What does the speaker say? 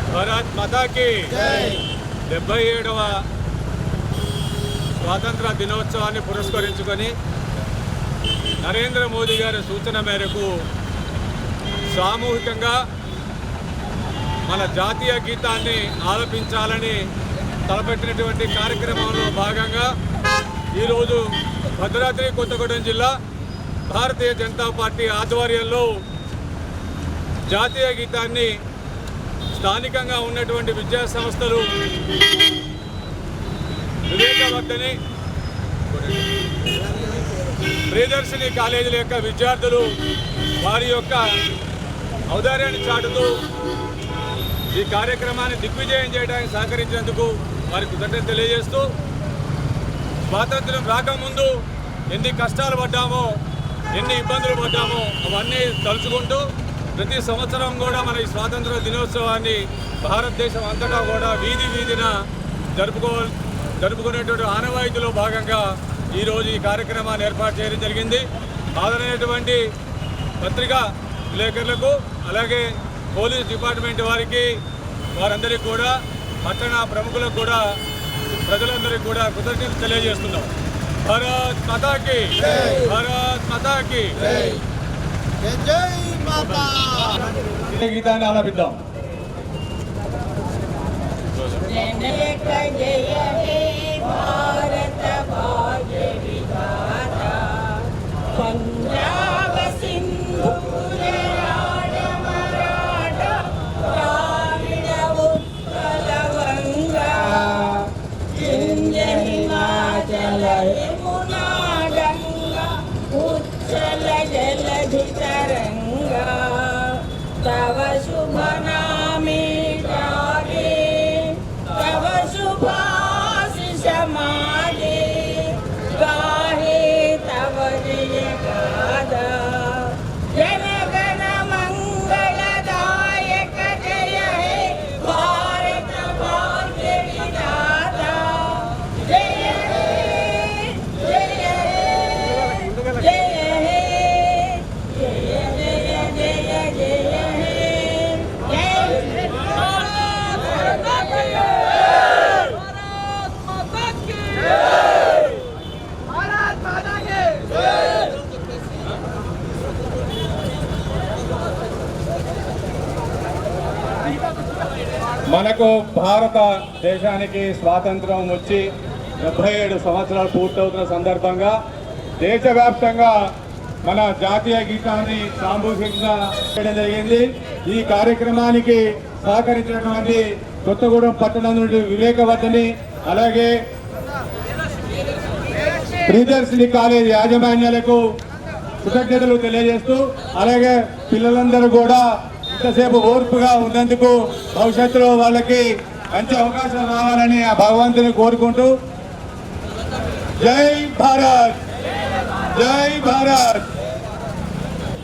భారత్ మాతాకి 77వ స్వాతంత్ర దినోత్సవాన్ని పురస్కరించుకొని నరేంద్ర మోదీ గారి సూచన మేరకు సామూహికంగా మన జాతీయ గీతాన్ని ఆలపించాలని తలపెట్టినటువంటి కార్యక్రమంలో భాగంగా ఈరోజు భద్రాద్రి కొత్తగూడెం జిల్లా భారతీయ జనతా పార్టీ ఆధ్వర్యంలో జాతీయ గీతాన్ని స్థానికంగా ఉన్నటువంటి విద్యా సంస్థలు వివేకవర్ధని ప్రియదర్శిని కాలేజీల యొక్క విద్యార్థులు వారి యొక్క ఔదార్యాన్ని చాటుతూ ఈ కార్యక్రమాన్ని దిగ్విజయం చేయడానికి సహకరించినందుకు వారికి కృతజ్ఞత తెలియజేస్తూ స్వాతంత్ర్యం రాకముందు ఎన్ని కష్టాలు పడ్డామో ఎన్ని ఇబ్బందులు పడ్డామో అవన్నీ తలుచుకుంటూ ప్రతి సంవత్సరం కూడా మన ఈ స్వాతంత్ర దినోత్సవాన్ని భారతదేశం అంతటా కూడా వీధి వీధిన జరుపుకునేటువంటి ఆనవాయితీలో భాగంగా ఈరోజు ఈ కార్యక్రమాన్ని ఏర్పాటు చేయడం జరిగింది. హాజరైనటువంటి పత్రికా విలేకరులకు అలాగే పోలీస్ డిపార్ట్మెంట్ వారికి వారందరికీ కూడా పట్టణ ప్రముఖులకు కూడా ప్రజలందరికీ కూడా కృతజ్ఞతలు తెలియజేస్తున్నాం. భారత్ మాతాకి, భారత్ మాతాకి జై మాతా. గీతాన్ని ఆలపిద్దాం. పంజాబ సింధు ద్రావిడ ఉత్కల వంగా సింధ హిమాచల యమునా గంగా ఉచ్చల జలధి తరంగా తవ శుభ నామే గాగే తవ శుభాశిష మాగే గాహే తవ జయ గాథా జన గణ మంగళదాయక జయ హే భారత భాగ్య విధాతా జయ హే జయ హే జయ హే జయ జయ జయ జయ హే జయ భారత మాతా కీ భారత్ మాతా కీ మనకు భారతదేశానికి స్వాతంత్రం వచ్చి 77 సంవత్సరాలు పూర్తవుతున్న సందర్భంగా దేశవ్యాప్తంగా మన జాతీయ గీతాన్ని సామూహికంగా చేయడం జరిగింది. ఈ కార్యక్రమానికి సహకరించినటువంటి కొత్తగూడెం పట్టణం నుండి వివేకవర్ధని అలాగే ప్రియదర్శిని కాలేజ్ యాజమాన్యాలకు కృతజ్ఞతలు తెలియజేస్తూ అలాగే పిల్లలందరూ కూడా ఇంతసేపు ఓర్పుగా ఉన్నందుకు భవిష్యత్తులో వాళ్ళకి మంచి అవకాశం రావాలని ఆ భగవంతుని కోరుకుంటూ జై భారత్, జై భారత్.